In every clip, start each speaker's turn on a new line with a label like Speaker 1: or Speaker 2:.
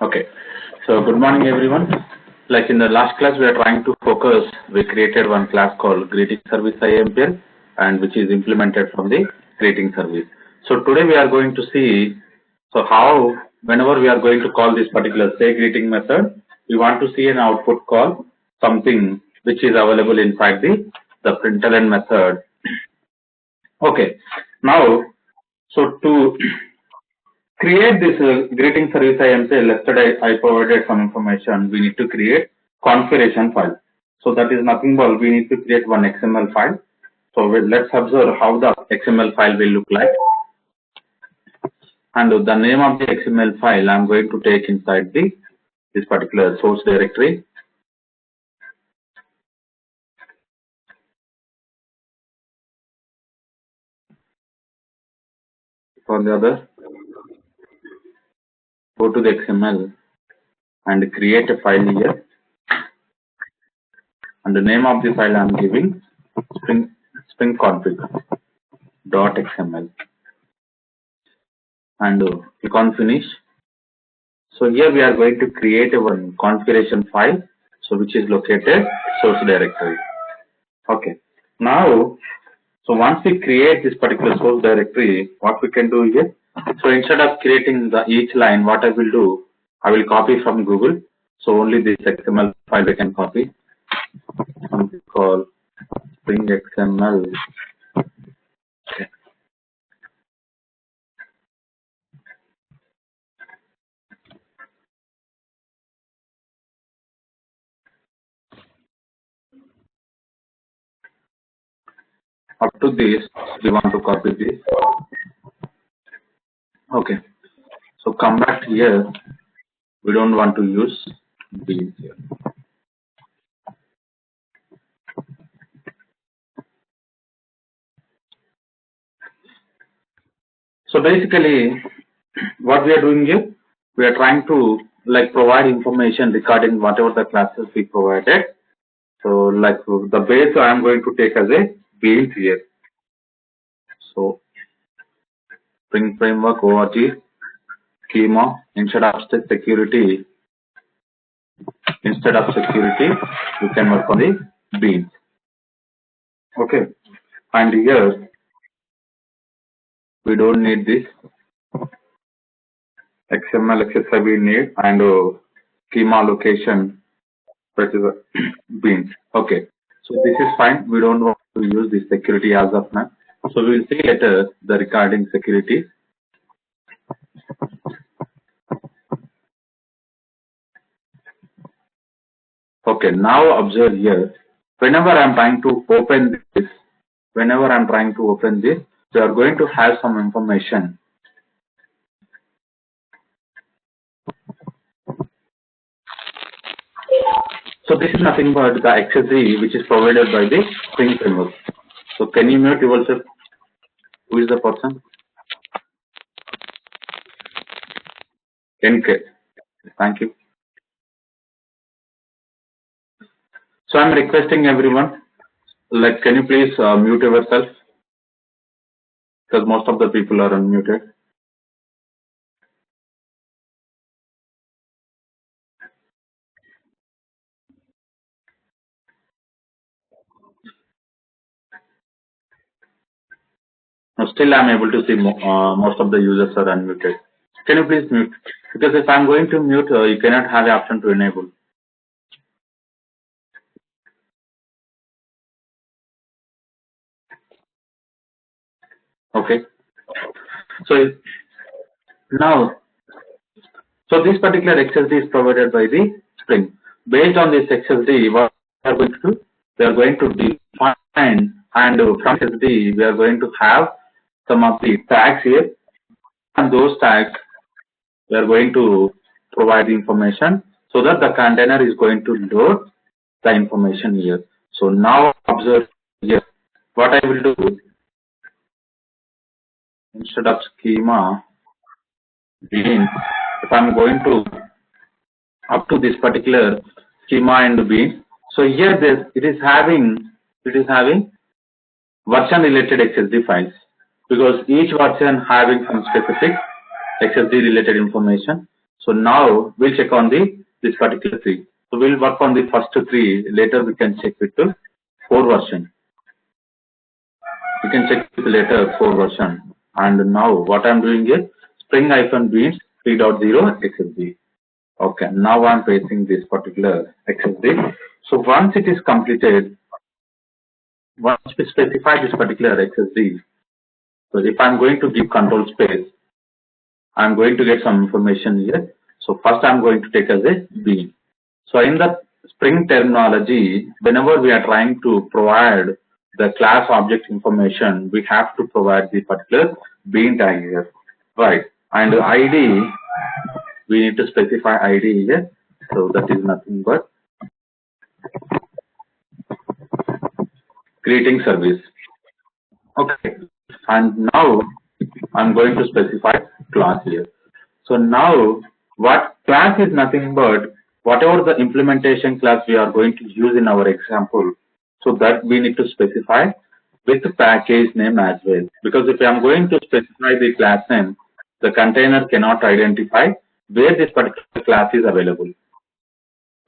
Speaker 1: Okay. So good morning, everyone. Like in the last class, we are trying to focus. We created one class called Greeting Service IMPL, and which is implemented from the greeting service. So today we are going to see how whenever we are going to call this particular say greeting method, we want to see an output call something which is available inside the println method. Okay. Now, so to create this greeting service IMPL, yesterday I provided some information. We need to create configuration file. So that is nothing but we need to create one XML file. So let's observe how the XML file will look like. And the name of the XML file I'm going to take inside this particular source directory. For the other, go to the XML and create a file here. And the name of the file I'm giving spring config.xml. And click on finish. So here we are going to create one configuration file, so which is located source directory. Okay. Now, so once we create this particular source directory, what we can do here? So instead of creating each line, what I will do, I will copy from Google. So only this XML file we can copy. Something called Spring XML. Okay. Up to this, we want to copy this. Okay. So come back here. We don't want to use these here. So basically, what we are doing here, we are trying to provide information regarding whatever the classes we provided. So the base I am going to take as a beans here. So Spring Framework ORG schema instead of security, you can work on the beans. Okay, and here we don't need this XML XSI we need, and schema location which is beans. Okay, so this is fine. We don't want to use this security as of now. So we will see later the regarding security. Okay, now observe here. Whenever I'm trying to open this, we are going to have some information. So this is nothing but the XSD which is provided by the Spring Framework. So can you mute yourself? Who is the person? NK. Thank you. So I'm requesting everyone, can you please mute yourself? Because most of the people are unmuted. Now still I'm able to see most of the users are unmuted. Can you please mute? Because if I'm going to mute, you cannot have the option to enable. Okay. So now, so this particular XSD is provided by the Spring. Based on this XSD, what we are going to do? We are going to define, and from XSD we are going to have some of the tags here, and those tags we are going to provide the information so that the container is going to load the information here. So now observe here. What I will do, instead of schema beans, if I'm going to up to this particular schema and beans, so here it is having version related XSD files, because each version having some specific XSD related information. So now we'll check on this particular 3. So we'll work on the first 3. Later we can check with the 4 version. We can check with later 4 version. And now what I'm doing is Spring-Beans 3.0 XSD. Okay, now I'm facing this particular XSD. So once it is completed, once we specify this particular XSD, so if I'm going to give control space, I'm going to get some information here. So first I'm going to take as a bean. So in the Spring terminology, whenever we are trying to provide the class object information, we have to provide the particular bean tag here, right? And ID, we need to specify ID here. So that is nothing but greeting service. Okay, and now I'm going to specify class here. So now what class is nothing but whatever the implementation class we are going to use in our example. So that we need to specify with the package name as well. Because if I am going to specify the class name, the container cannot identify where this particular class is available.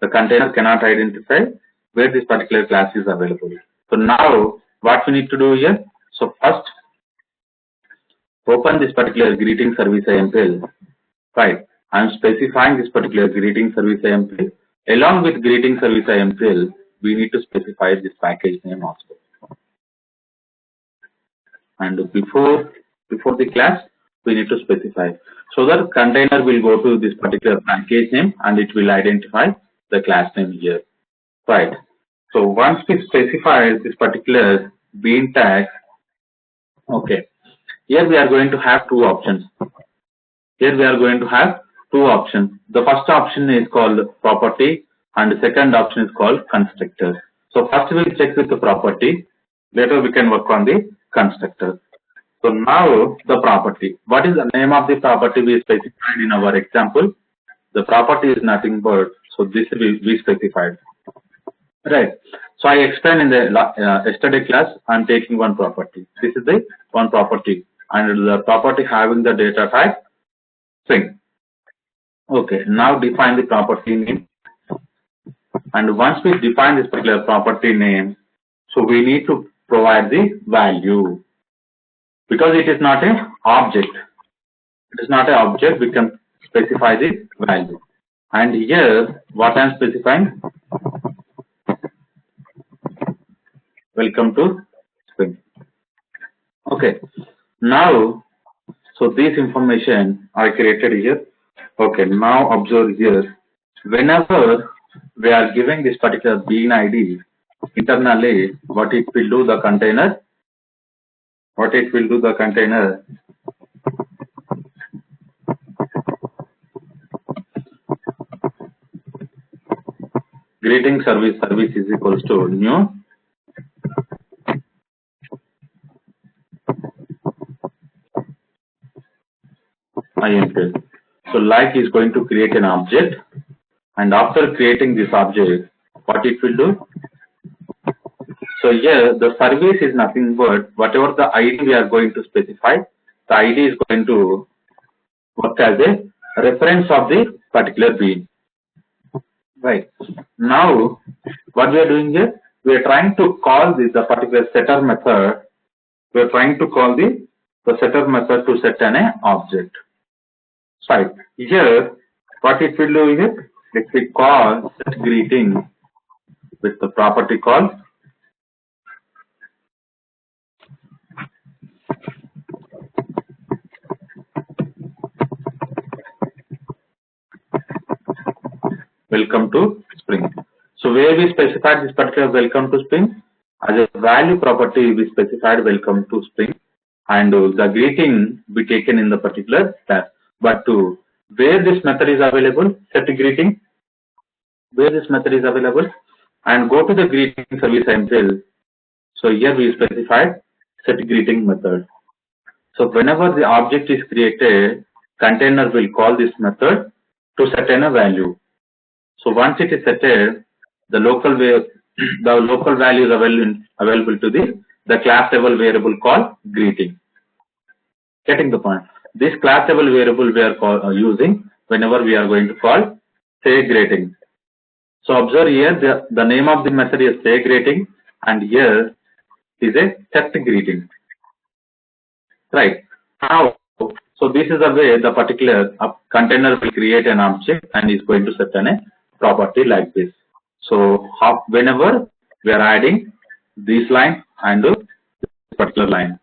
Speaker 1: The container cannot identify where this particular class is available. So now what we need to do here? So first open this particular greeting service IMPL. Right. I'm specifying this particular greeting service IMPL. Along with greeting service IMPL, we need to specify this package name also. And before the class, we need to specify. So that container will go to this particular package name and it will identify the class name here. Right. So once we specify this particular bean tag, okay. Here we are going to have 2 options. Here we are going to have 2 options. The first option is called property and the second option is called constructor. So first we will check with the property. Later we can work on the constructor. So now the property. What is the name of the property we specified in our example? The property is nothing but, so this we specified. Right. So I explained in the yesterday class, I'm taking one property. This is the one property and the property having the data type string. Okay, now define the property name. And once we define this particular property name, so we need to provide the value. Because it is not an object. It is not an object, we can specify the value. And here, what I am specifying? Welcome to Spring. Okay, now, so this information I created here. Okay, now observe here. Whenever we are giving this particular bean ID, internally, what it will do the container? What it will do the container? Greeting service is equals to new IMPL. So like is going to create an object, and after creating this object, what it will do? So here the service is nothing but whatever the ID we are going to specify, the ID is going to work as a reference of the particular bean. Right. Now what we are doing here? We are trying to call the particular setter method. We are trying to call the setter method to set an object. Right. Here, what it will do is, if we call set greeting with the property call, welcome to Spring. So where we specified this particular welcome to Spring, as a value property we specified welcome to Spring, and the greeting be taken in the particular class. But where this method is available, set greeting, where this method is available, and go to the greeting service IMPL. So here we specified set greeting method. So whenever the object is created, container will call this method to set in a value. So once it is set, the local value is available to the class level variable called greeting. Getting the point? This class level variable we are using whenever we are going to call say greeting. So observe here the name of the method is say greeting, and here is a set greeting. Right. Now, so this is the way the particular container will create an object and is going to set a property like this. So whenever we are adding this line and this particular line.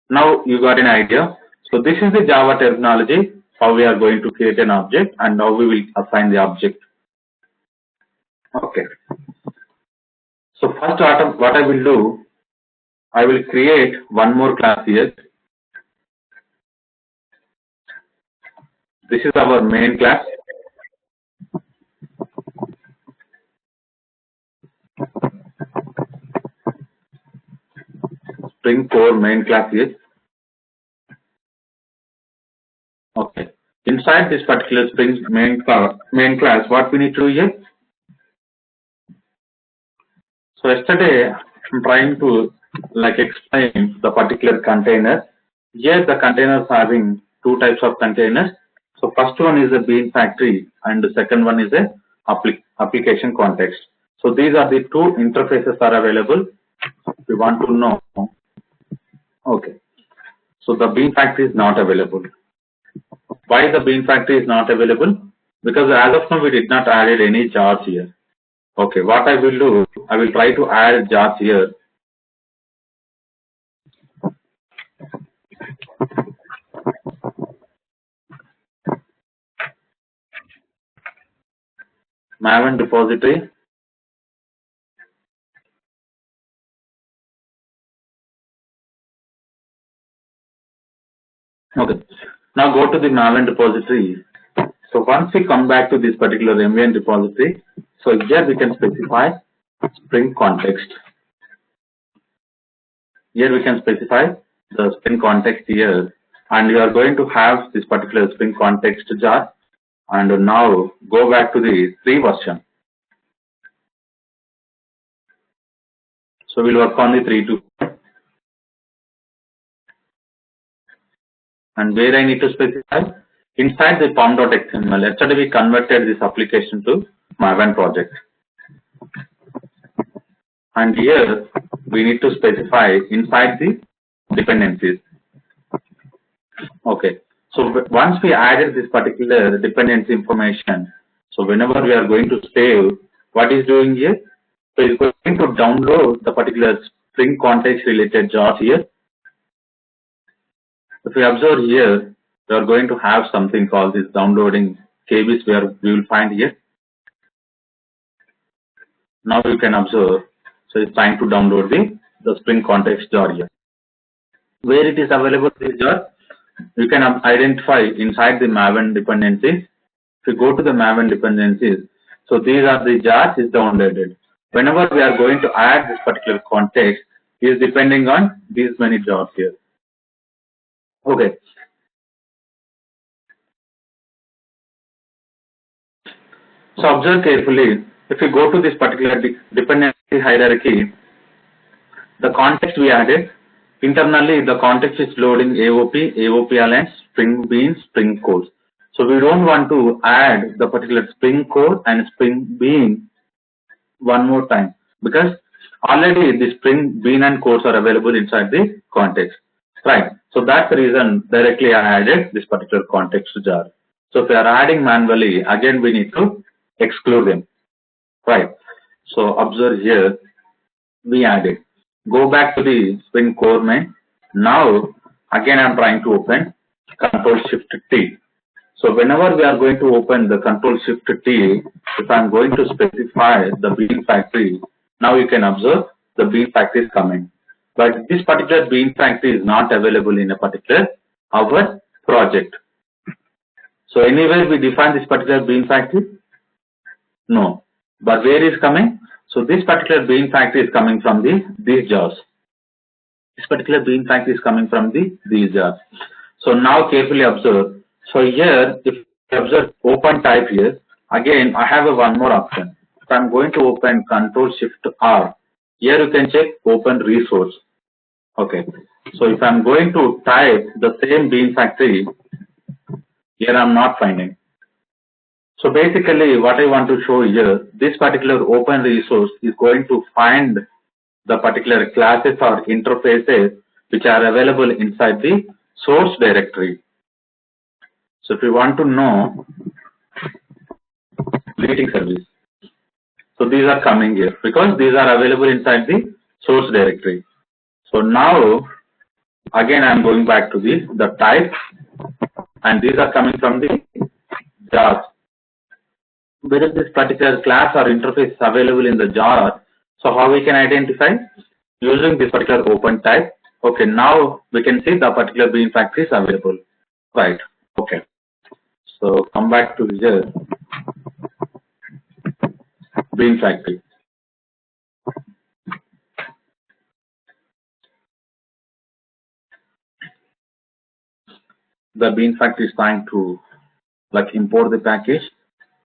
Speaker 1: Now you got an idea. So this is the Java terminology, how we are going to create an object and how we will assign the object. Okay. So first what I will do, I will create one more class here. This is our main class. Spring Core main class here. Okay. Inside this particular Spring main class, what we need to do here? So yesterday I'm trying to explain the particular container. Here the containers having two types of containers. So first one is a bean factory and the second one is a application context. So these are the two interfaces are available. If you want to know. Okay. So the bean factory is not available. Why the bean factory is not available? Because as of now we did not add any jars here. Okay, what I will do, I will try to add jars here. Maven repository. Okay, now go to the Maven repository. So once we come back to this particular MVN repository, so here we can specify Spring context. Here we can specify the Spring context here, and you are going to have this particular Spring context jar. And now go back to the 3 version. So we'll work on the 3.2. And where I need to specify? Inside the pom.xml. Yesterday we converted this application to Maven project. And here we need to specify inside the dependencies. Okay. So once we added this particular dependency information, so whenever we are going to save, what is doing here? So it's going to download the particular Spring context related jars here. If we observe here, we are going to have something called this downloading KBs where we will find here. Now you can observe, so it's trying to download the Spring context jar here. Where it is available, this jar, you can identify inside the Maven dependencies. If you go to the Maven dependencies, so these are the jars is downloaded. Whenever we are going to add this particular context, is depending on these many jars here. Okay. So observe carefully. If you go to this particular dependency hierarchy, the context we added, internally the context is loading AOP, AOP Alliance, Spring Bean, Spring Core. So we don't want to add the particular Spring Core and Spring Bean one more time, because already the Spring Bean and Cores are available inside the context. Right. So that's the reason directly I added this particular context jar. So if we are adding manually, again we need to exclude them. Right. So observe here, we added. Go back to the Spring Core main. Now again I'm trying to open Control Shift T. So whenever we are going to open the Control Shift T, if I'm going to specify the bean factory, now you can observe the bean factory is coming. But this particular bean factory is not available in a particular our project. So anywhere we define this particular bean factory? No. But where is coming? So this particular bean factory is coming from these jars. This particular bean factory is coming from these jars. So now carefully observe. So here, if you observe open type here, again I have one more option. If I'm going to open Control Shift R, here you can check open resource. Okay. So if I'm going to type the same bean factory, Here I'm not finding. So basically what I want to show here, this particular open resource is going to find the particular classes or interfaces which are available inside the source directory. So if you want to know greeting service, so these are coming here because these are available inside the source directory. So now again I am going back to the type, and these are coming from the jars. Whether this particular class or interface is available in the jar, so how we can identify? Using this particular open type. Okay, now we can see the particular bean factory is available. Right. Okay. So come back to here. Bean factory. The bean factory is trying to like import the package.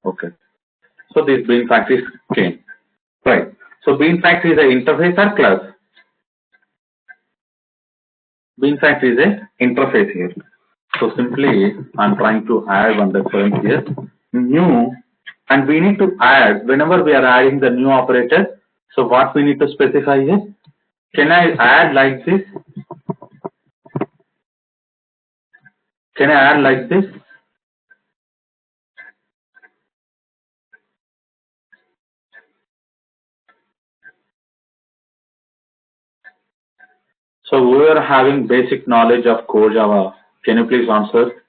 Speaker 1: Okay. So this bean factory came. Right. So bean factory is an interface or class? Bean factory is an interface here. So simply I'm trying to add one reference here. New, and we need to add whenever we are adding the new operator. So what we need to specify here? Can I add like this? Can I add like this? So we are having basic knowledge of core Java. Can you please answer?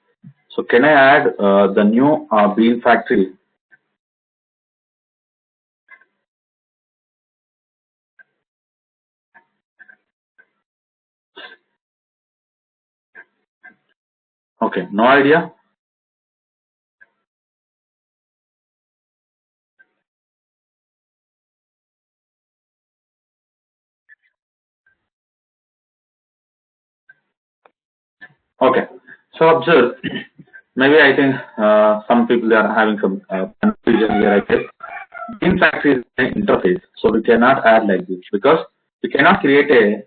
Speaker 1: So can I add the new bean factory? Okay, no idea. Okay, so observe. Maybe I think some people are having some confusion here. I guess bean factory is an interface, so we cannot add like this because we cannot create a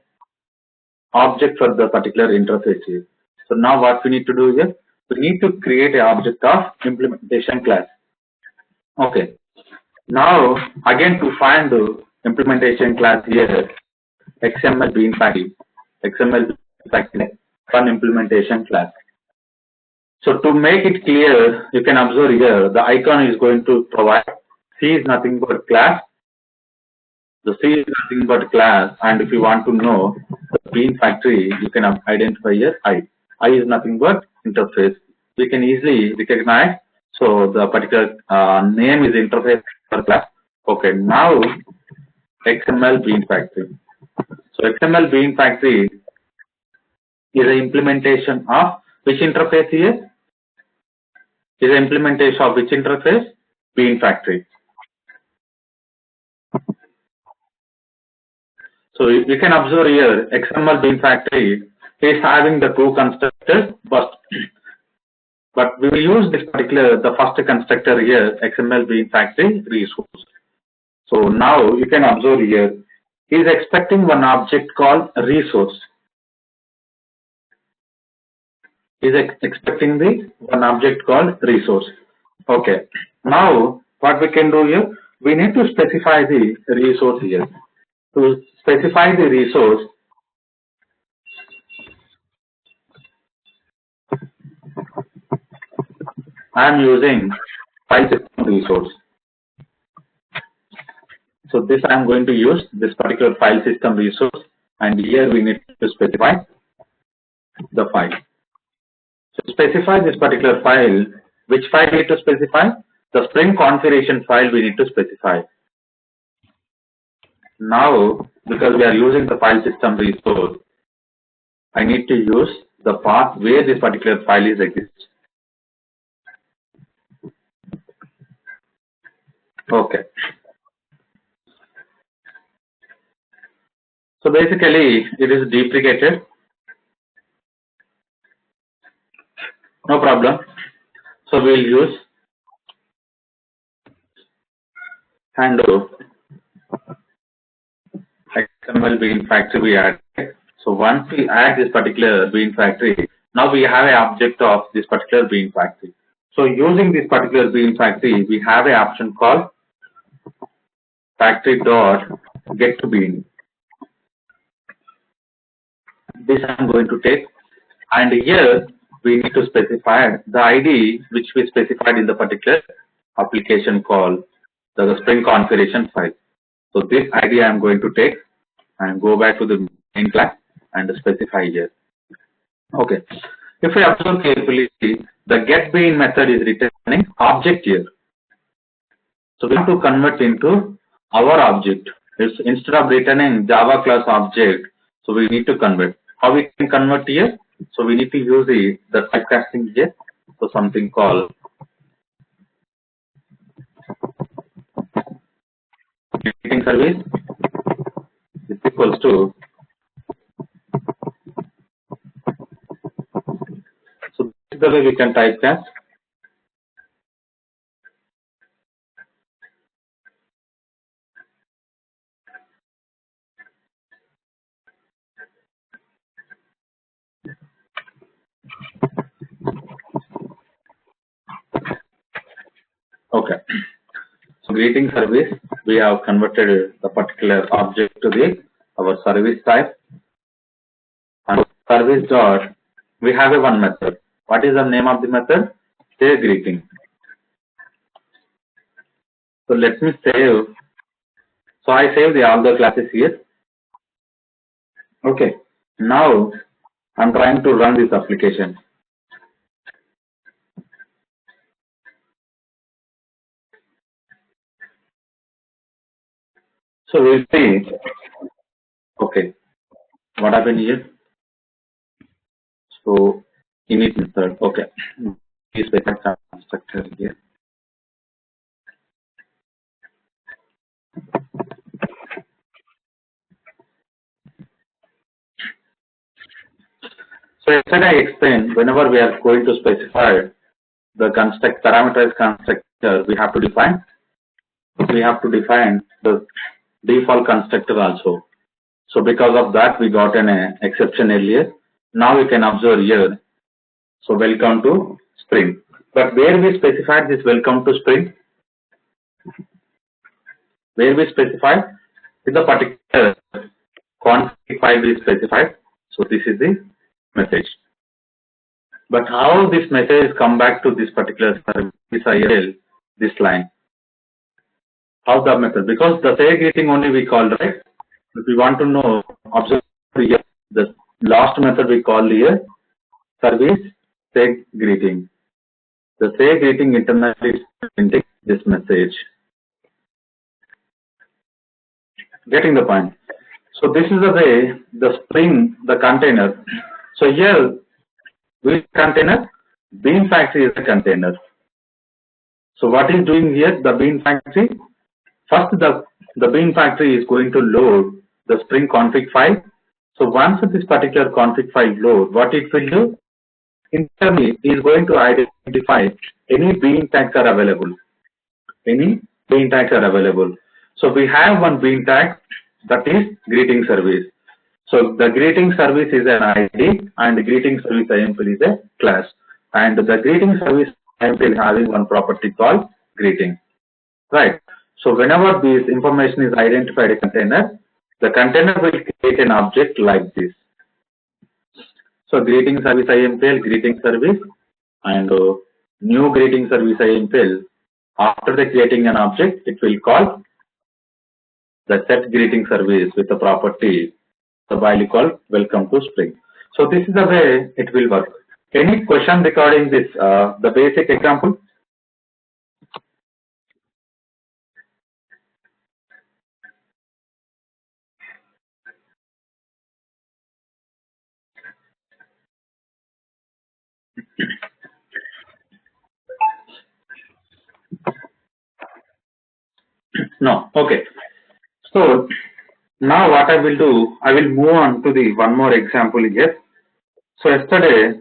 Speaker 1: object for the particular interface here. So now what we need to do here? We need to create an object of implementation class. Okay. Now again to find the implementation class here, XML bean factory. XML bean factory one implementation class. So to make it clear, you can observe here the icon is going to provide C is nothing but class. The C is nothing but class, and if you want to know the bean factory, you can identify here I. I is nothing but interface. We can easily recognize. So the particular name is interface for class. Okay, now XML bean factory. So XML bean factory is an implementation of which interface here? Is an implementation of which interface? Bean factory. So you can observe here XML bean factory is having the two constructors, but we will use this particular the first constructor here XML bean factory resource. So now you can observe here is expecting one object called resource. Is expecting the one object called resource. Okay. Now what we can do here? We need to specify the resource here. To specify the resource, I am using file system resource. So this I am going to use this particular file system resource, and here we need to specify the file. So specify this particular file. Which file we need to specify? The Spring configuration file we need to specify. Now, because we are using the file system resource, I need to use the path where this particular file is exists. Okay. So basically, it is deprecated. No problem. So we'll use handle XML bean factory we add. So once we add this particular bean factory, Now we have an object of this particular bean factory. So using this particular bean factory, we have an option called factory dot get to bean. This I'm going to take, and here we need to specify the ID which we specified in the particular application call the Spring configuration file. So this ID I am going to take and go back to the main class and specify here. Okay. If we observe carefully, the get bean method is returning object here. So we have to convert into our object. It's instead of returning Java class object, so we need to convert. How we can convert here? So we need to use the typecasting here. So something called greeting service is equals to. So this is the way we can typecast. Okay. So greeting service, we have converted the particular object to our service type. And service dot, we have a one method. What is the name of the method? Say greeting. So let me save. So I save all the classes here. Okay. Now I'm trying to run this application. So we'll see. Okay. What happened here? So init method. Okay. Please specify constructor here. So yesterday I explained whenever we are going to specify the parameterized constructor, we have to define the default constructor also. So because of that, we got an exception earlier. Now we can observe here. So welcome to Spring. But where we specified this welcome to Spring? Where we specified with the particular config file we specified. So this is the message. But how this message come back to this particular service IL, this line? How the method? Because the say greeting only we called, right? If we want to know, observe here, the last method we call here, service say greeting. The say greeting internally is printing this message. Getting the point? So this is the way the Spring, the container. So here, which container? Bean factory is a container. So what is doing here? The bean factory. First, the bean factory is going to load the Spring config file. So once this particular config file load, what it will do? Internally, it is going to identify any bean tags are available. Any bean tags are available. So we have one bean tag that is greeting service. So the greeting service is an ID and the greeting service IMP is a class. And the greeting service IMP is having one property called greeting. Right. So whenever this information is identified a container, the container will create an object like this. So greeting service IMPL, greeting service, and new greeting service IMPL. After the creating an object, it will call the set greeting service with the property the value called welcome to Spring. So this is the way it will work. Any question regarding this, the basic example? No. Okay. So now what I will do, I will move on to the one more example here. So yesterday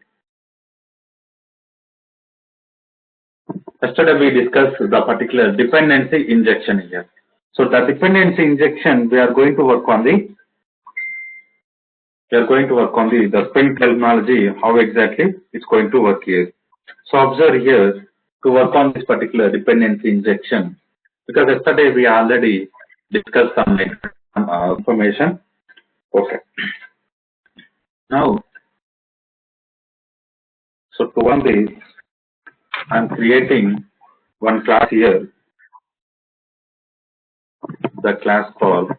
Speaker 1: we discussed the particular dependency injection here. So the dependency injection, we are going to work on the we are going to work on the Spring terminology, how exactly it's going to work here. So observe here to work on this particular dependency injection, because yesterday we already discussed some information. Okay. Now, so to run this, I'm creating one class here, the class called.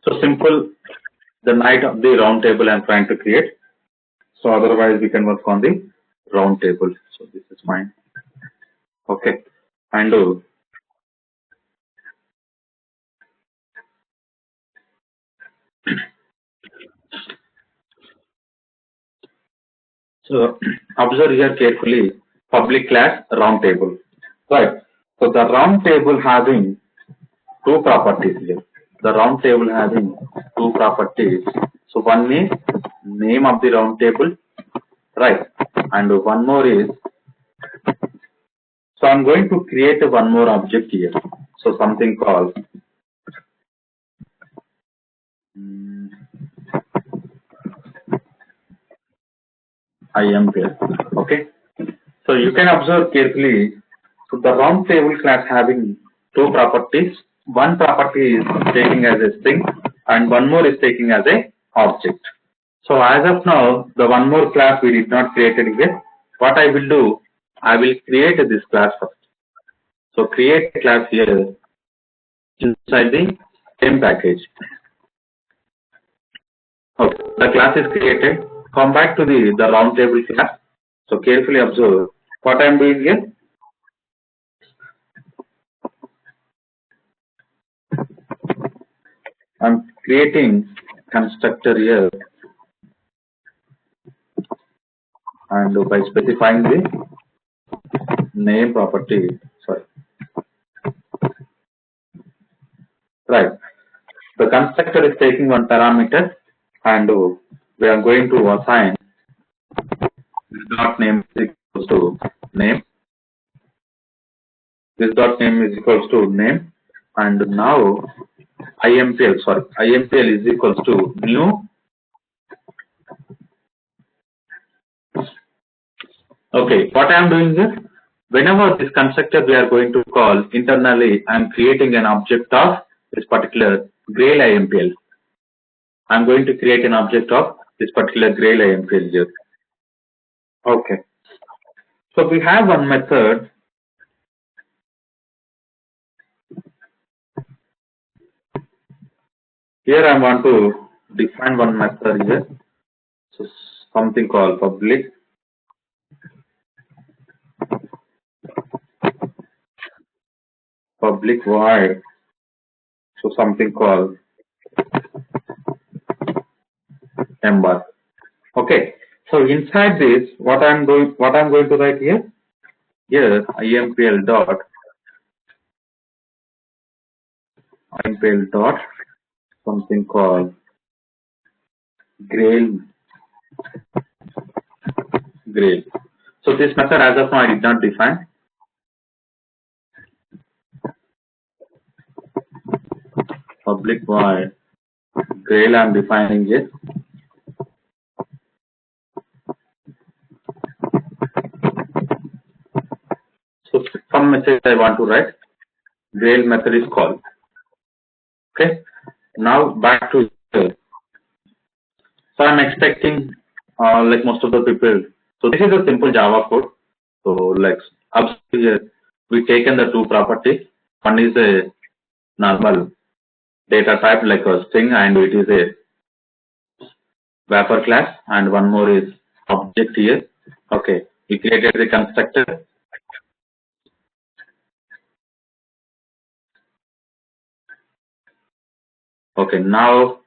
Speaker 1: So simple, the night of the round table I'm trying to create. So otherwise we can work on the round table. So this is fine. Okay. And so observe here carefully, public class round table. Right. So the round table having two properties here. The round table having two properties. So one is name of the round table, right? And one more is, so I'm going to create one more object here. So something called IMPL. Okay. So you can observe carefully. So the round table class having two properties. One property is taking as a string and one more is taking as a object. So as of now, the one more class we did not create it yet. What I will do, I will create this class first. So create a class here inside the same package. Okay, the class is created. Come back to the round table class. So carefully observe what I am doing here. I am creating constructor here, and by specifying the name property, sorry, right. The constructor is taking one parameter, and we are going to assign this dot name is equals to name. This dot name is equals to name, and now IMPL is equals to new. Okay, what I am doing here, whenever this constructor we are going to call internally, I am creating an object of this particular Grail IMPL. I am going to create an object of this particular Grail IMPL here. Okay. So we have one method. Here I want to define one method here. So something called public void. So something called embark. Okay. So inside this, what I'm going to write here? Here IMPL dot something called Grail. So this method as of now I did not define. Public void Grail I'm defining it. So some message I want to write. Grail method is called. Okay. Now back to here. So I'm expecting like most of the people. So this is a simple Java code. So like up here we taken the two properties. One is a normal data type like a string, and it is a wrapper class, and one more is object here. Okay, we created the constructor. Okay, now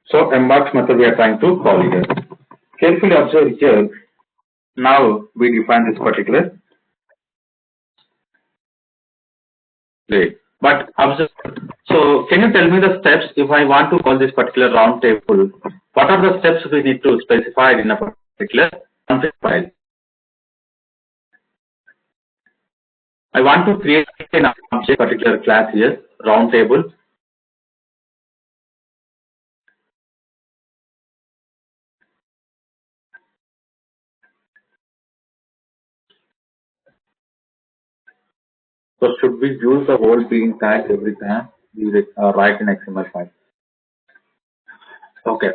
Speaker 1: so embark method we are trying to call here. Carefully observe here. Now we define this particular grade. But observe. So can you tell me the steps if I want to call this particular round table? What are the steps we need to specify in a particular config file? I want to create an object, particular class here, round table. So should we use the whole being tag every time we write in XML file? Okay.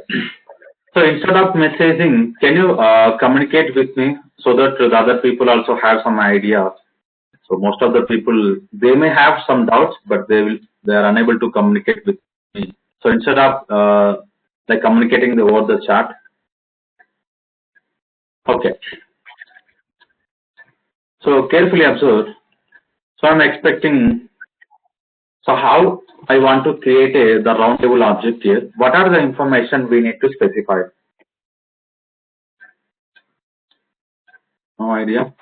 Speaker 1: So instead of messaging, can you communicate with me so that the other people also have some idea? So most of the people, they may have some doubts, but they are unable to communicate with me. So instead of like communicating over the chat, okay. So carefully observe. So I'm expecting. So how I want to create the round table object here. What are the information we need to specify? No idea.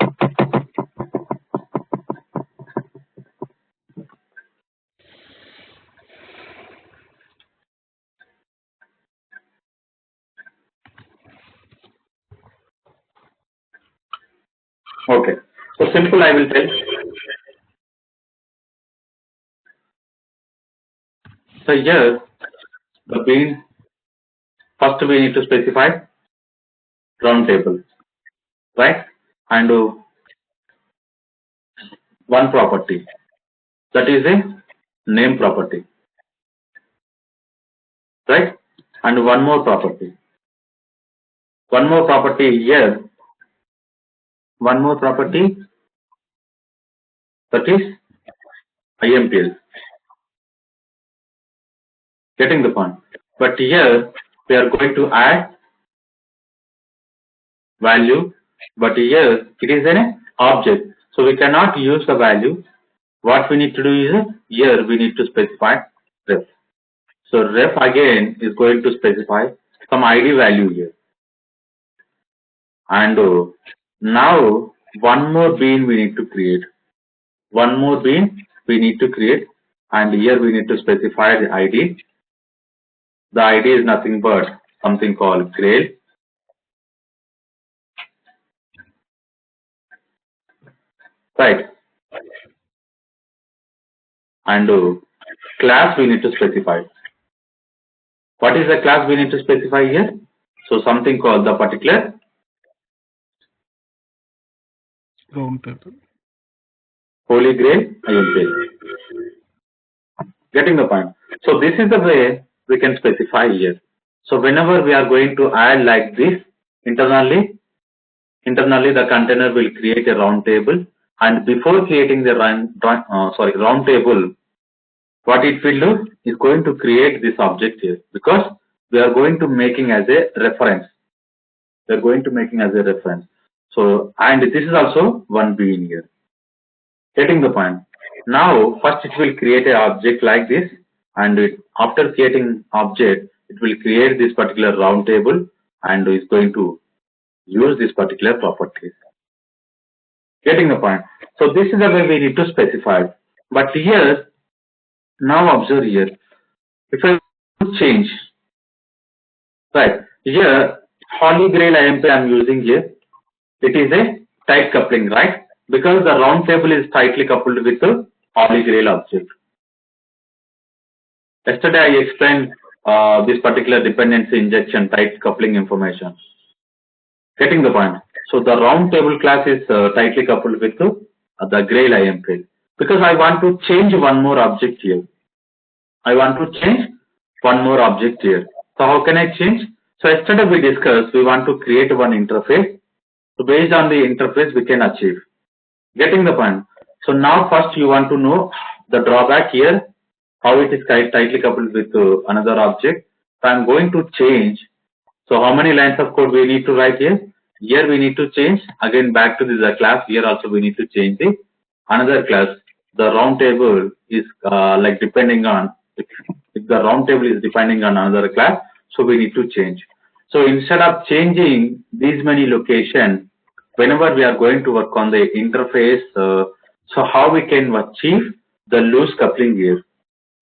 Speaker 1: Okay. So simple, I will tell. So here, the bean, first we need to specify round table, right? And one property, that is a name property, right? And one more property. One more property here, one more property, that is IMPL. Getting the point. But here, we are going to add value, but here it is an object. So we cannot use the value. What we need to do is, here we need to specify ref. So ref again is going to specify some ID value here. And now one more bean we need to create. One more bean we need to create, and here we need to specify the ID. The ID is nothing but something called grail. Right. And class we need to specify. What is the class we need to specify here? So something called the particular
Speaker 2: round table.
Speaker 1: Holy Grail IMPL. Getting the point. So this is the way we can specify here. So whenever we are going to add like this internally the container will create a round table, and before creating the round table, what it will do is going to create this object here, because we are going to making as a reference. We are going to making as a reference. So, and this is also one bean here. Getting the point. Now, first it will create an object like this, and after creating object, it will create this particular round table, and is going to use this particular properties. Getting the point. So this is the way we need to specify. But here, now observe here. If I change, right, here, Holy Grail IMP I am using here, it is a tight coupling, right? Because the round table is tightly coupled with the Holy Grail object. Yesterday I explained this particular dependency injection tight coupling information. Getting the point. So the round table class is tightly coupled with the Grail IMP. Because I want to change one more object here. I want to change one more object here. So how can I change? So yesterday we discussed we want to create one interface. So based on the interface we can achieve. Getting the point. So now first you want to know the drawback here, how it is tightly coupled with another object. So I am going to change. So how many lines of code we need to write here? Here we need to change. Again back to this class. Here also we need to change the another class. The round table is like depending on, if the round table is depending on another class, so we need to change. So instead of changing these many locations, whenever we are going to work on the interface, so how we can achieve the loose coupling here?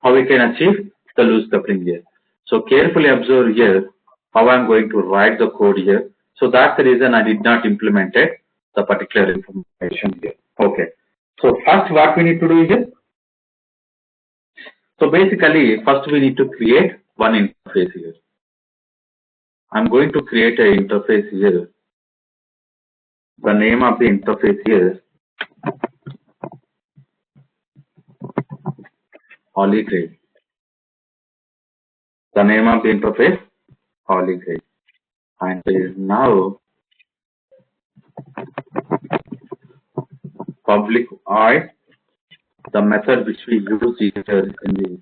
Speaker 1: How we can achieve the loose coupling here? So carefully observe here how I am going to write the code here. So that's the reason I did not implement it, the particular information here. Okay. So first what we need to do is, so basically first we need to create one interface here. I'm going to create an interface here. The name of the interface here, Holy Grail. The name of the interface, Holy Grail. And now public void, the method which we use here in the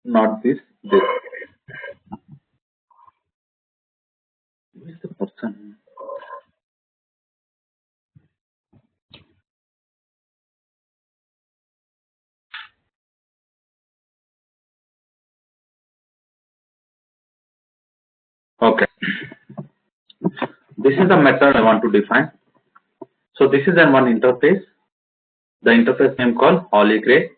Speaker 1: not this, this. Who is the person? Okay. This is the method I want to define. So this is one interface. The interface name called Holy Grail,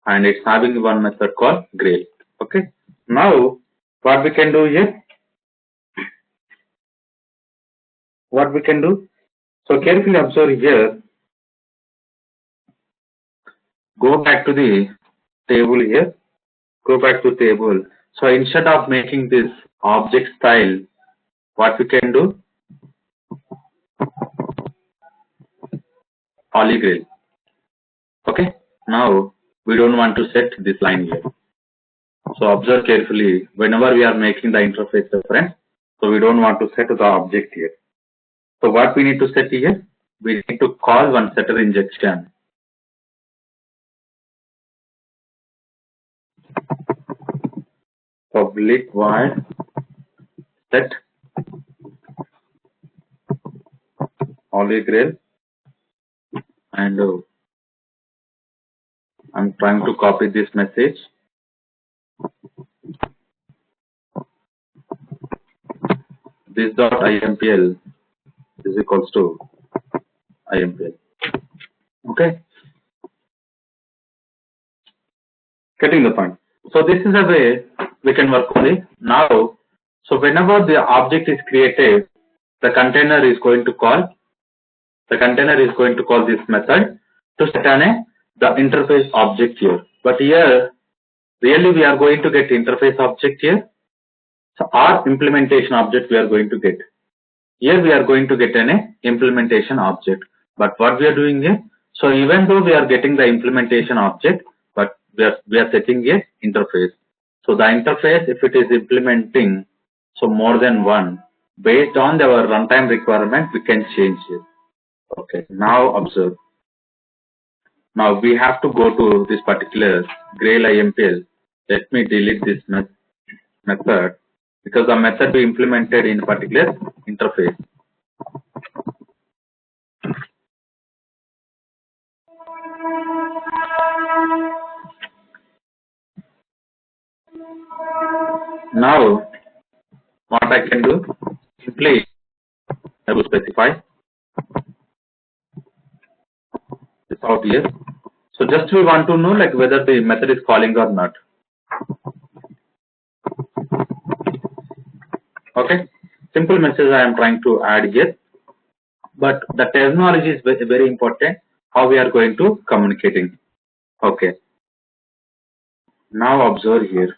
Speaker 1: and it's having one method called Grail. Okay. Now what we can do here? What we can do? So carefully observe here. Go back to the table here. Go back to table. So instead of making this object style, what we can do? Holy Grail. Okay. Now we don't want to set this line here. So observe carefully whenever we are making the interface reference. So we don't want to set the object here. So what we need to set here? We need to call one setter injection. Public void set Holy Grail, and I'm trying to copy this message. This dot impl is equals to impl. Okay, getting the point. So this is a way we can work on it now. So whenever the object is created, the container is going to call this method to set the interface object here. But here really we are going to get interface object here. So our implementation object we are going to get. Here we are going to get an implementation object. But what we are doing here, so even though we are getting the implementation object, but we are setting a interface. So the interface, if it is implementing so more than one, based on our runtime requirement, we can change it. Okay, now observe. Now we have to go to this particular Grail IMPL. Let me delete this method because the method we implemented in particular interface. Now what I can do, simply I will specify this out here. So just we want to know like whether the method is calling or not. Okay, simple message I am trying to add here, but the terminology is very, very important. How we are going to communicating. Okay. Now observe here.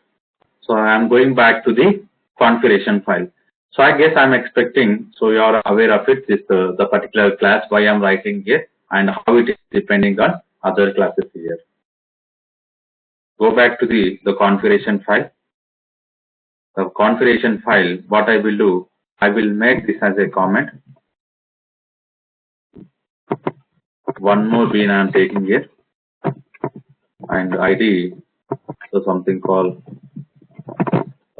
Speaker 1: So I am going back to the configuration file. So I guess I'm expecting, so you are aware of it, this the particular class why I'm writing here and how it is depending on other classes here. Go back to the configuration file. The configuration file, what I will do, I will make this as a comment. One more bean I am taking here, and ID, so something called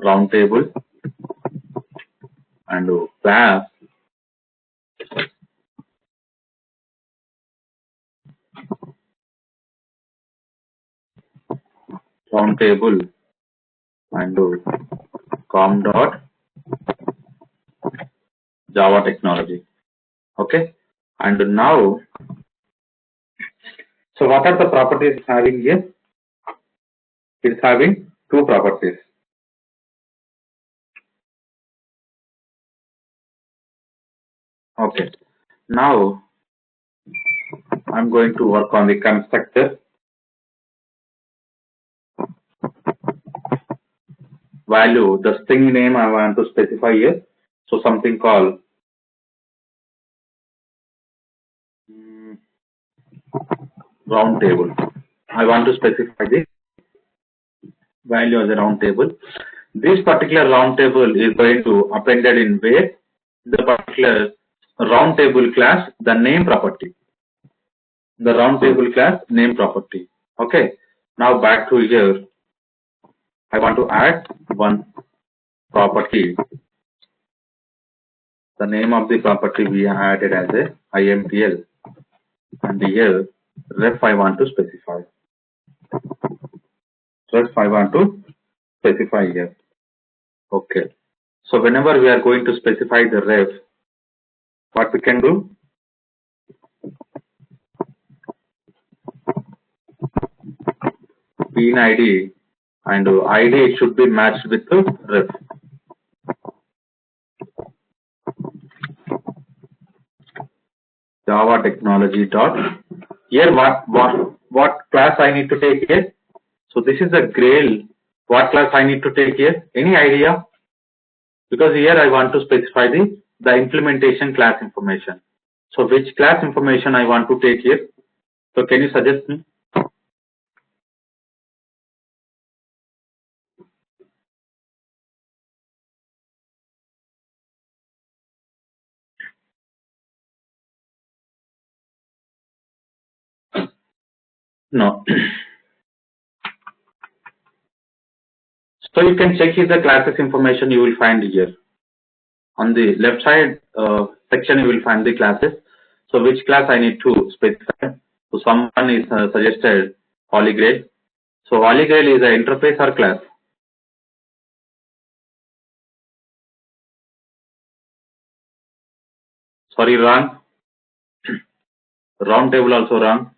Speaker 1: roundtable, and class roundtable, and com dot Java technology. Okay, and now, so what are the properties having here? It's having two properties. Okay. Now I'm going to work on the constructor value. The string name I want to specify here. So something called round table. I want to specify the value as a round table. This particular round table is going to appended in where the particular round table class, the name property. The round table class name property. Okay. Now back to here. I want to add one property. The name of the property we added as a IMPL, and here ref I want to specify. Ref I want to specify here. Okay. So whenever we are going to specify the ref, what we can do? Bean ID and ID should be matched with the ref. Java technology dot. Here what class I need to take here? So this is a Grail. What class I need to take here? Any idea? Because here I want to specify the implementation class information. So which class information I want to take here? So can you suggest me? No. So you can check here the classes information you will find here. On the left side section you will find the classes. So which class I need to specify? So someone is suggested Holy Grail. So Holy Grail is an interface or class? Sorry, wrong. Round table also wrong.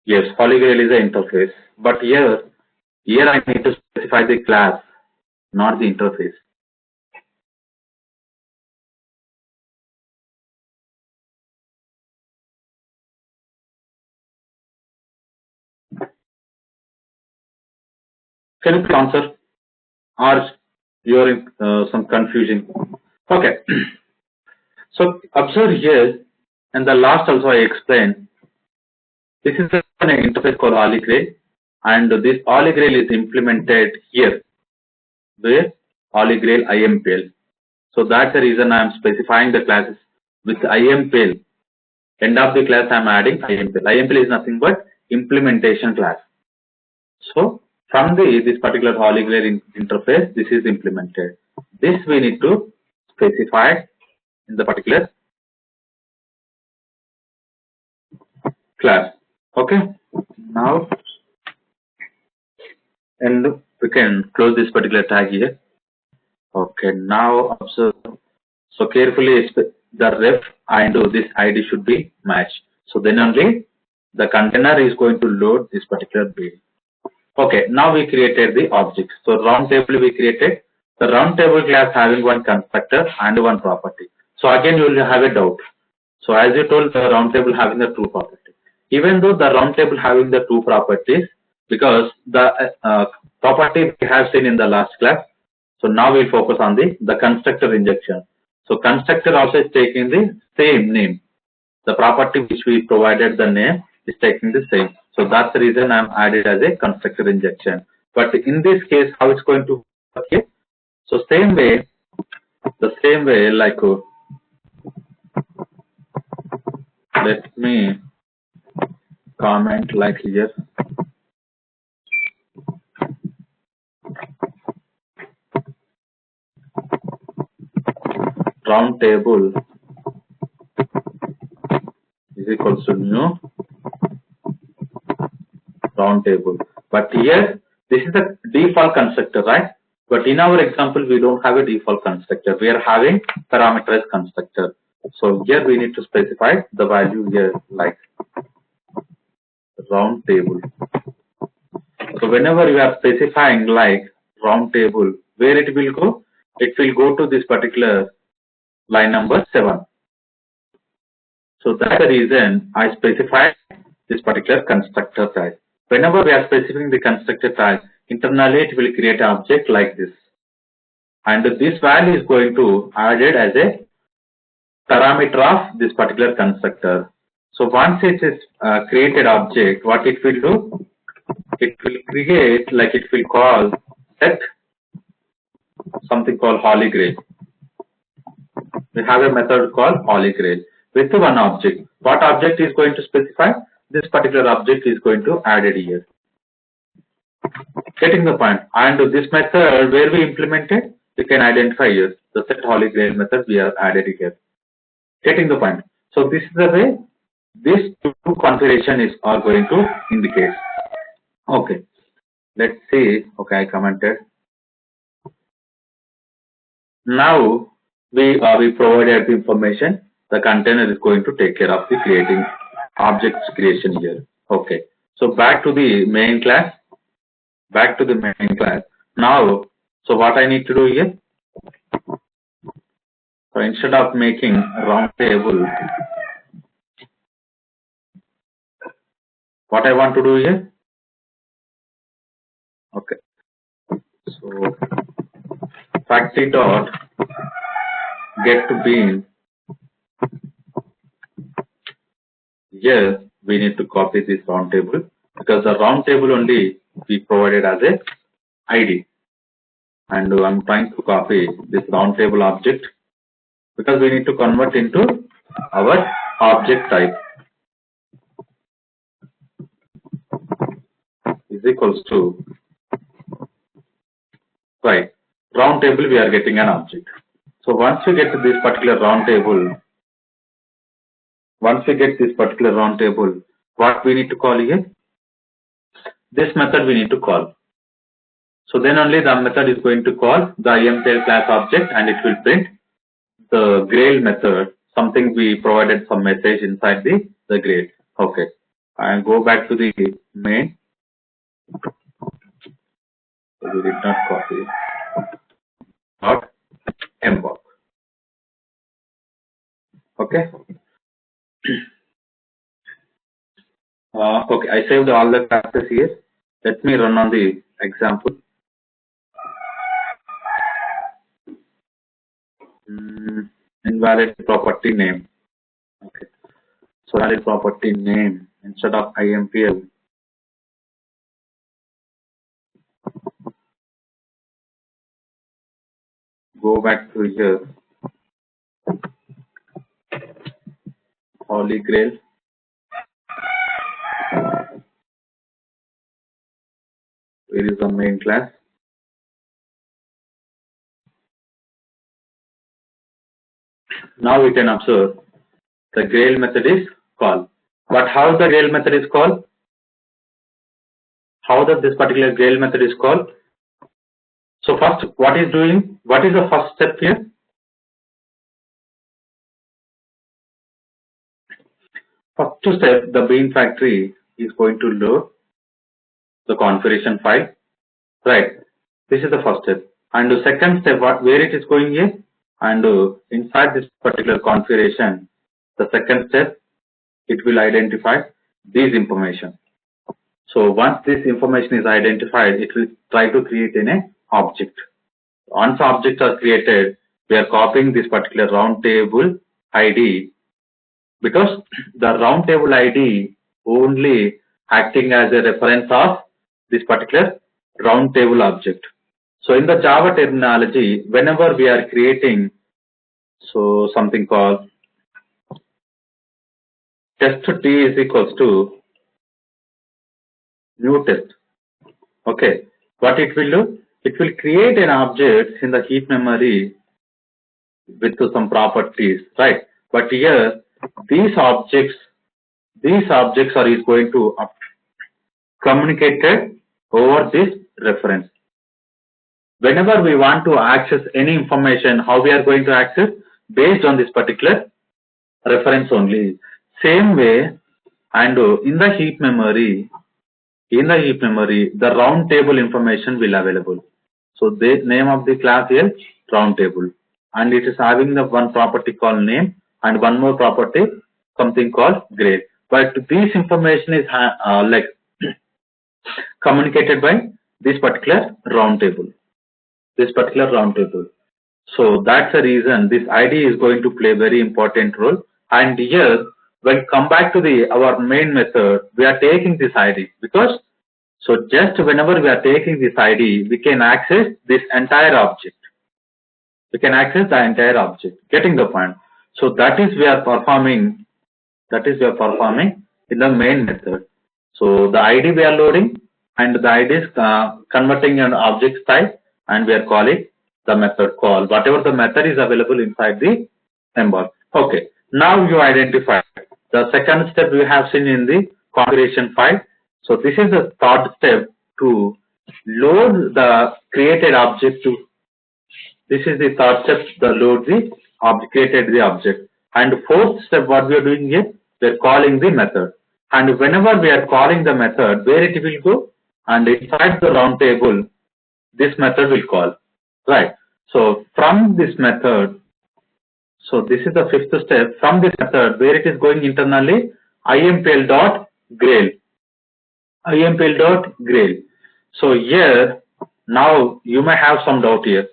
Speaker 1: Yes, Holy Grail is an interface. But here I need to specify the class, not the interface. Can you please answer? Or you're in some confusion? Okay. So observe here, and the last also I explained. This is an interface called Holy Grail, and this Holy Grail is implemented here, where Holy Grail IMPL. So that's the reason I am specifying the classes with IMPL. End of the class I am adding IMPL. IMPL is nothing but implementation class. So from this particular Holy Grail interface, this is implemented. This we need to specify in the particular class. Okay. Now, and we can close this particular tag here. Okay. Now observe. So carefully, the ref and this ID should be matched. So then only the container is going to load this particular build. Okay, now we created the objects. So round table we created. The round table class having one constructor and one property. So again you will have a doubt. So as you told, the round table having the two property. Even though the round table having the two properties, because the property we have seen in the last class. So now we'll focus on the constructor injection. So constructor also is taking the same name. The property which we provided the name is taking the same. So that's the reason I'm added as a constructor injection. But in this case, how it's going to work here? So the same way like let me comment like here. Round table is equals to new round table. But here, this is the default constructor, right? But in our example, we don't have a default constructor. We are having parameterized constructor. So here we need to specify the value here like round table. So whenever you are specifying like round table, where it will go? it will go to this particular line number 7. So that's the reason I specified this particular constructor tag. Whenever we are specifying the constructor tag, internally it will create an object like this. And this value is going to added as a parameter of this particular constructor. So once it is created object, what it will do? It will create, like it will call set something called Holy Grail. We have a method called Holy Grail with one object. What object is going to specify? This particular object is going to added here. Getting the point. And this method where we implemented, we can identify here the set Holy Grail method we have added here. Getting the point. So this is the way these two configuration are going to indicate. Okay. Let's see. Okay, I commented. Now we provided the information. The container is going to take care of the creating objects creation here. Okay. So back to the main class. Back to the main class. Now, so what I need to do here? So instead of making a round table, what I want to do here? Okay. So factory dot get to bean. Here we need to copy this round table because the round table only we provided as a ID, and I'm trying to copy this round table object because we need to convert into our object type is equals to right round table. We are getting an object. So once we get to this particular round table, what we need to call here? This method we need to call. So then only the method is going to call the IMPL class object, and it will print the Grail method, something we provided some message inside the Grail. Okay. And go back to the main. So we did not copy. Dot mbok. Okay. Okay, I saved all the classes here. Let me run on the example. Invalid property name. Okay. So valid property name instead of IMPL. Go back to here. Holy Grail. Where is the main class? Now we can observe the Grail method is called. But how the Grail method is called? How that this particular Grail method is called? So first, what is doing? What is the first step here? First step, the bean factory is going to load the configuration file. Right. This is the first step. And the second step, where it is going here? And inside this particular configuration, the second step, it will identify this information. So once this information is identified, it will try to create an object. Once objects are created, we are copying this particular round table ID, because the round table ID only acting as a reference of this particular round table object. So in the Java terminology, whenever we are creating something called test t is equals to new test. Okay, what it will do? It will create an object in the heap memory with some properties, right? But here these objects are is going to communicated over this reference. Whenever we want to access any information, how we are going to access? Based on this particular reference only. Same way, and in the heap memory, the round table information will available. So the name of the class here round table, and it is having the one property called name and one more property something called grade. But this information is like communicated by this particular round table. So that's the reason this ID is going to play a very important role. And here, when come back to our main method, we are taking this ID because so just whenever we are taking this ID, we can access this entire object. We can access the entire object. Getting the point? So that is we are performing. In the main method. So the ID we are loading, and the ID is converting an object type, and we are calling the method call. Whatever the method is available inside the symbol. Okay. Now you identify the second step we have seen in the configuration file. So this is the third step to load the created object to. This is the third step, the load the object, created the object. And fourth step, what we are doing here, we are calling the method. And whenever we are calling the method, where it will go? And inside the round table, this method will call. Right. So from this method, so this is the fifth step. From this method, where it is going internally, impl.grail. So here, now you may have some doubt here.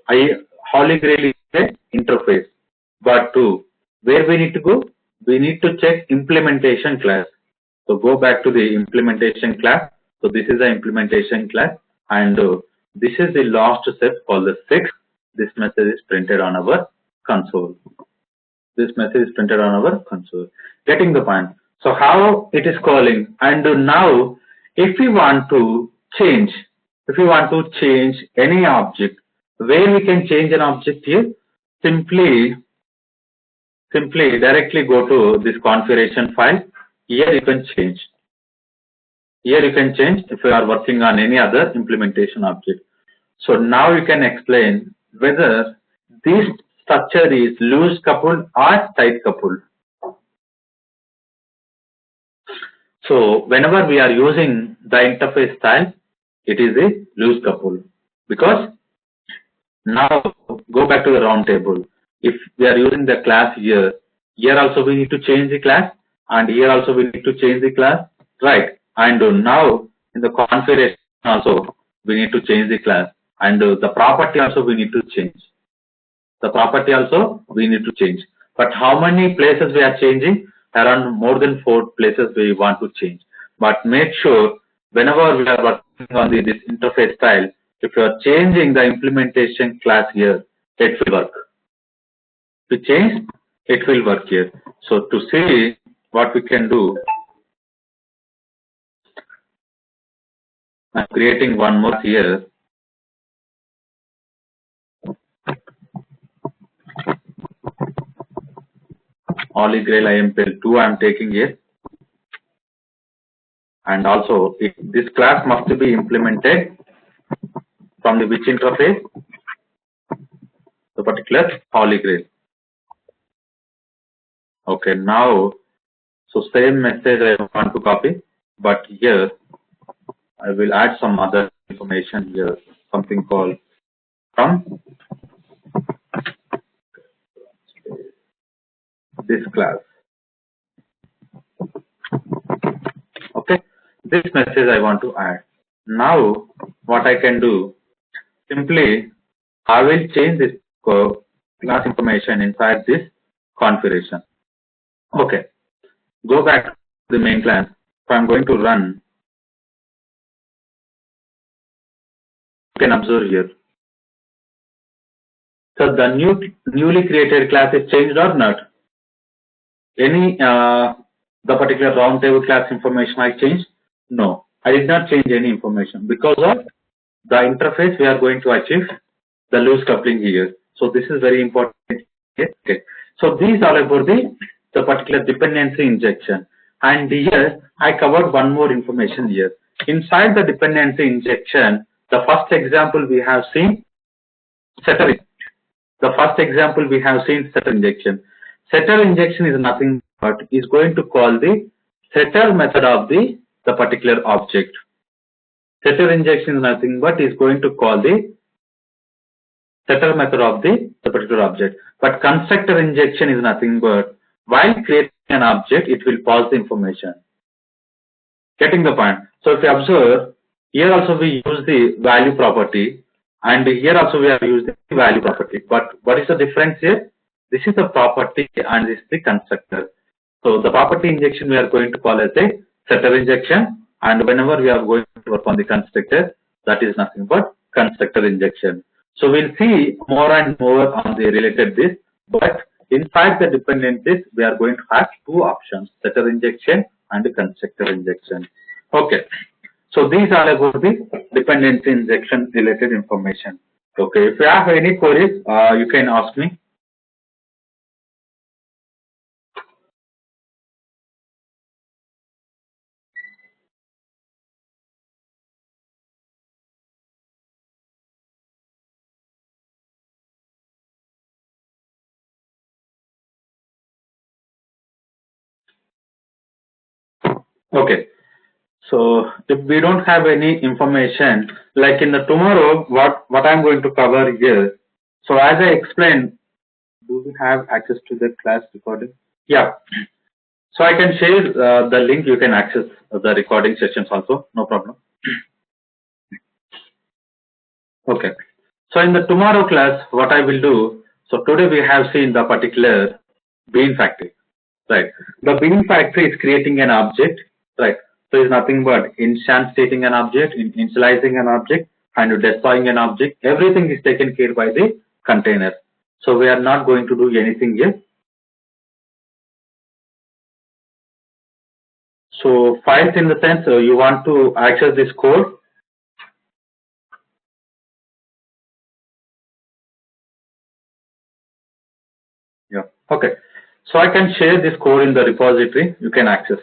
Speaker 1: Holy Grail is an interface. But where we need to go? We need to check implementation class. So go back to the implementation class. So this is the implementation class, and this is the last step called the fix. This message is printed on our console. Getting the point. So how it is calling, and now if we want to change any object, where we can change an object here? Simply directly go to this configuration file. Here you can change. If you are working on any other implementation object. So now you can explain whether this structure is loose coupled or tight coupled. So whenever we are using the interface style, it is a loose coupled, because now go back to the round table. If we are using the class here also we need to change the class, and here also we need to change the class, right? And now in the configuration also we need to change the class, and the property also we need to change. But how many places we are changing? Around more than 4 places we want to change. But make sure whenever we are working on this interface style, if you are changing the implementation class here, it will work. To change, it will work here. So to see what we can do, I'm creating one more here. Holy Grail IMPL2 I am taking here. And also this class must be implemented from the which interface? The particular Holy Grail. Okay, now so same message I want to copy, but here I will add some other information here, something called from this class. Okay, this message I want to add. Now what I can do, simply I will change this class information inside this configuration. Okay, go back to the main class. So I'm going to run. You can observe here. So the newly created class is changed or not? Any the particular round table class information I changed? No, I did not change any information because of the interface we are going to achieve the loose coupling here. So this is very important here. Okay. So these are about the particular dependency injection. And here I covered one more information here. Inside the dependency injection, the first example we have seen setter. The first example we have seen setter injection. Setter injection is nothing but is going to call the setter method of the particular object. Setter injection is nothing but is going to call the setter method of the particular object. But constructor injection is nothing but while creating an object, it will pass the information. Getting the point? So if you observe, here also we use the value property, and here also we are using the value property. But what is the difference here? This is the property and this is the constructor. So the property injection we are going to call as a setter injection, and whenever we are going to work on the constructor, that is nothing but constructor injection. So we'll see more and more on the related this, but inside the dependencies we are going to have two options: setter injection and the constructor injection. Okay. So these are about the dependency injection related information. Okay. If you have any queries, you can ask me. Okay. So if we don't have any information, like in the tomorrow, what I'm going to cover here. So as I explained, do we have access to the class recording? Yeah. So I can share the link. You can access the recording sessions also. No problem. Okay. So in the tomorrow class, what I will do. So today we have seen the particular bean factory. Right. The bean factory is creating an object. Right. So it's nothing but instantiating an object, initializing an object, and destroying an object. Everything is taken care by the container. So we are not going to do anything here. So files in the sense you want to access this code. Yeah. Okay. So I can share this code in the repository. You can access.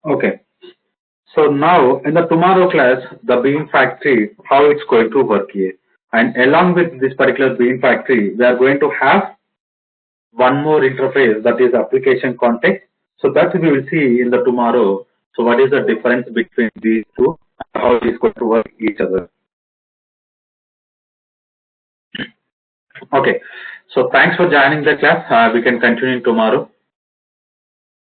Speaker 1: Okay. So now in the tomorrow class, the bean factory, how it's going to work here. And along with this particular bean factory, we are going to have one more interface, that is application context. So that we will see in the tomorrow. So what is the difference between these two? How it is going to work each other. Okay. So thanks for joining the class. We can continue tomorrow.